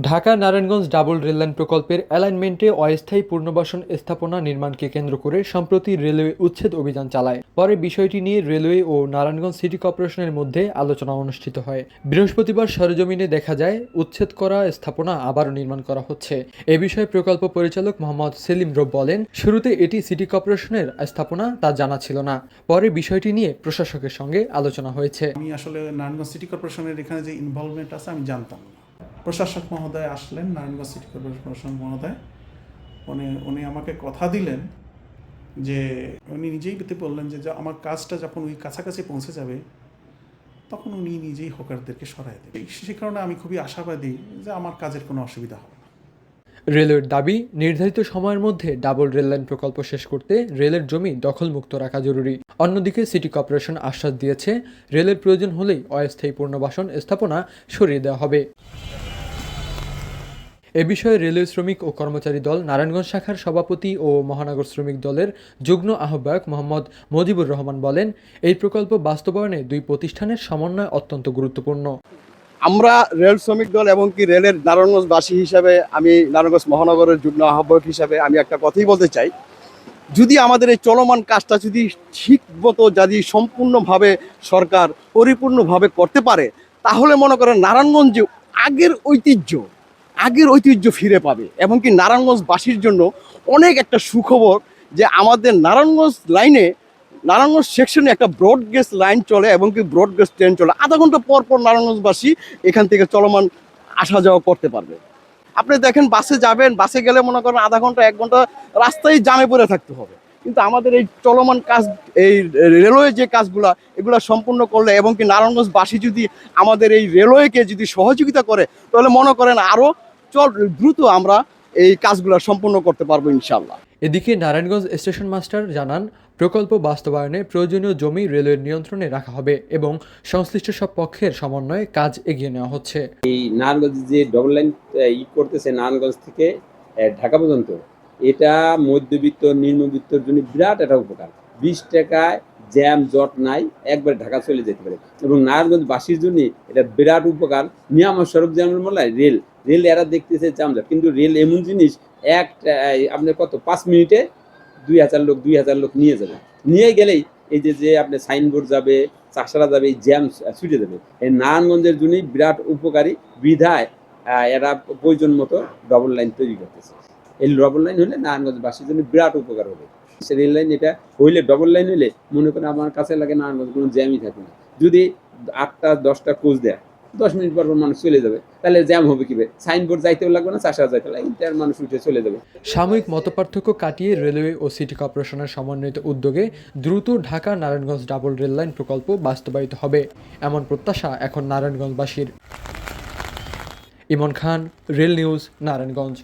Dhaka Narayanganj double rail line প্রকল্পের অ্যালাইনমেন্টে অস্থায়ী পুনর্বাসন স্থাপনা নির্মাণকে কেন্দ্র করে সম্প্রতি রেলওয়ে উচ্ছেদ অভিযান চালায়। পরে বিষয়টি নিয়ে রেলওয়ে ও নারায়ণগঞ্জ সিটি কর্পোরেশনের মধ্যে আলোচনা অনুষ্ঠিত হয়। বৃহস্পতিবার সরেজমিনে দেখা যায় উচ্ছেদ করা স্থাপনা আবারও নির্মাণ করা হচ্ছে। এ বিষয়ে প্রকল্প পরিচালক মোহাম্মদ সেলিম রব বলেন, শুরুতে এটি সিটি কর্পোরেশনের স্থাপনা তা জানা ছিল না। পরে বিষয়টি নিয়ে প্রশাসকের সঙ্গে আলোচনা হয়েছে। আমি আসলে নারায়ণগঞ্জ সিটি কর্পোরেশনের এখানে যে ইনভলভমেন্ট আছে আমি জানতাম না। প্রশাসক মহোদয় আসলেন, নারায়ণগঞ্জ সিটি কর্পোরেশন মহোদয়, উনি আমাকে কথা দিলেন যে উনি নিজেই বললেন যে আমার কাজটা যখন ওই কাছাকাছি পৌঁছে যাবে তখন উনি নিজেই হকারদেরকে সরাই দেবে। সে কারণে আমি খুবই আশাবাদী যে আমার কাজের কোনো অসুবিধা হবে না। রেলের দাবি, নির্ধারিত সময়ের মধ্যে ডাবল রেললাইন প্রকল্প শেষ করতে রেলের জমি দখলমুক্ত রাখা জরুরি। অন্যদিকে সিটি কর্পোরেশন আশ্বাস দিয়েছে, রেলের প্রয়োজন হলেই অস্থায়ী পুনর্বাসন স্থাপনা সরিয়ে দেওয়া হবে। এ বিষয়ে রেলওয়ে শ্রমিক ও কর্মচারী দল নারায়ণগঞ্জ শাখার সভাপতি ও মহানগর শ্রমিক দলের যুগ্ম আহ্বায়ক মোহাম্মদ মজিবুর রহমান বলেন, এই প্রকল্প বাস্তবায়নে দুই প্রতিষ্ঠানের সমন্বয় অত্যন্ত গুরুত্বপূর্ণ। আমরা রেল শ্রমিক দল এবং কি রেলের নারায়ণগঞ্জবাসী হিসাবে, আমি নারায়ণগঞ্জ মহানগরের যুগ্ম আহ্বায়ক হিসাবে আমি একটা কথাই বলতে চাই, যদি আমাদের এই চলমান কাজটা যদি ঠিক মতো যদি সম্পূর্ণভাবে সরকার পরিপূর্ণভাবে করতে পারে, তাহলে মনে করেন নারায়ণগঞ্জে আগের ঐতিহ্য ফিরে পাবে। এবং কি নারায়ণগঞ্জবাসীর জন্য অনেক একটা সুখবর যে আমাদের নারায়ণগঞ্জ সেকশনে একটা ব্রডগেজ লাইন চলে এবং কি ব্রডগেজ ট্রেন চলে। আধা ঘন্টা পর পর নারায়ণগঞ্জবাসী এখান থেকে চলমান আসা যাওয়া করতে পারবে। আপনি দেখেন, বাসে যাবেন, বাসে গেলে মনে করেন আধা ঘন্টা 1 ঘন্টা রাস্তায় জামে পড়ে থাকতে হবে। কিন্তু আমাদের এই চলমান কাজ, এই রেলওয়ে যে কাজগুলা, এগুলা সম্পূর্ণ করলে এবং কি নারায়ণগঞ্জবাসী যদি আমাদের এই রেলওয়েকে যদি সহযোগিতা করে, তাহলে মনে করেন আরও দ্রুত আমরা এই কাজগুলা সম্পূর্ণ করতে পারবো ইনশাআল্লাহ। এদিকে নারায়ণগঞ্জ স্টেশন মাস্টার জানান, প্রকল্প বাস্তবায়নে প্রয়োজনীয় জমি রেলওয়ের নিয়ন্ত্রণে রাখা হবে এবং সংশ্লিষ্ট সব পক্ষের সমন্বয়ে কাজ এগিয়ে নেওয়া হচ্ছে। এই নারায়ণগঞ্জ যে ডবল লাইন করতেছে নারায়ণগঞ্জ থেকে ঢাকা পর্যন্ত, এটা মধ্যবিত্ত নিম্নবিত্তর জন্য বিরাট একটা উপকার। 20 টাকায় জ্যাম জট নাই, একবারে ঢাকা চলে যেতে পারে। এবং নারায়ণগঞ্জবাসীর জন্য এটা বিরাট উপকার। নিয়ামক যেমন বলে রেল এরা দেখতেছে জামজট, কিন্তু রেল এমন জিনিস, আপনার 5 মিনিটে 2000 লোক নিয়ে যাবে। নিয়ে গেলেই এই যে আপনার সাইনবোর্ড যাবে, চাষারা যাবে, এই জ্যাম ছুটে যাবে। এই নারায়ণগঞ্জের জন্যই বিরাট উপকারী বিধায় এরা প্রয়োজন মতো ডবল লাইন তৈরি করতেছে। এই ডবল লাইন হলে নারায়ণগঞ্জবাসীর জন্য বিরাট উপকার হবে। রেল লাইন এটা হইলে, ডবল লাইন হইলে মনে করেন আমার কাছে লাগে নারায়ণগঞ্জ কোনো জ্যামই থাকে না। যদি 8টা-10টা কোচ দেয়, 10 মিনিট পর মানুষ চলে যাবে, তাহলে জ্যাম হবে কিভাবে? সাইনবোর্ড যাইতেও লাগবে না, চাষারা যাইতে লাগবে, তার মানুষ উঠে চলে যাবে। সাময়িক মতপার্থক্য কাটিয়ে রেলওয়ে ও সিটি কর্পোরেশনের সমন্বিত উদ্যোগে দ্রুত ঢাকা নারায়ণগঞ্জ ডাবল রেললাইন প্রকল্প বাস্তবায়িত হবে, এমন প্রত্যাশা এখন নারায়ণগঞ্জবাসীর। ইমন খান, রেল নিউজ, নারায়ণগঞ্জ।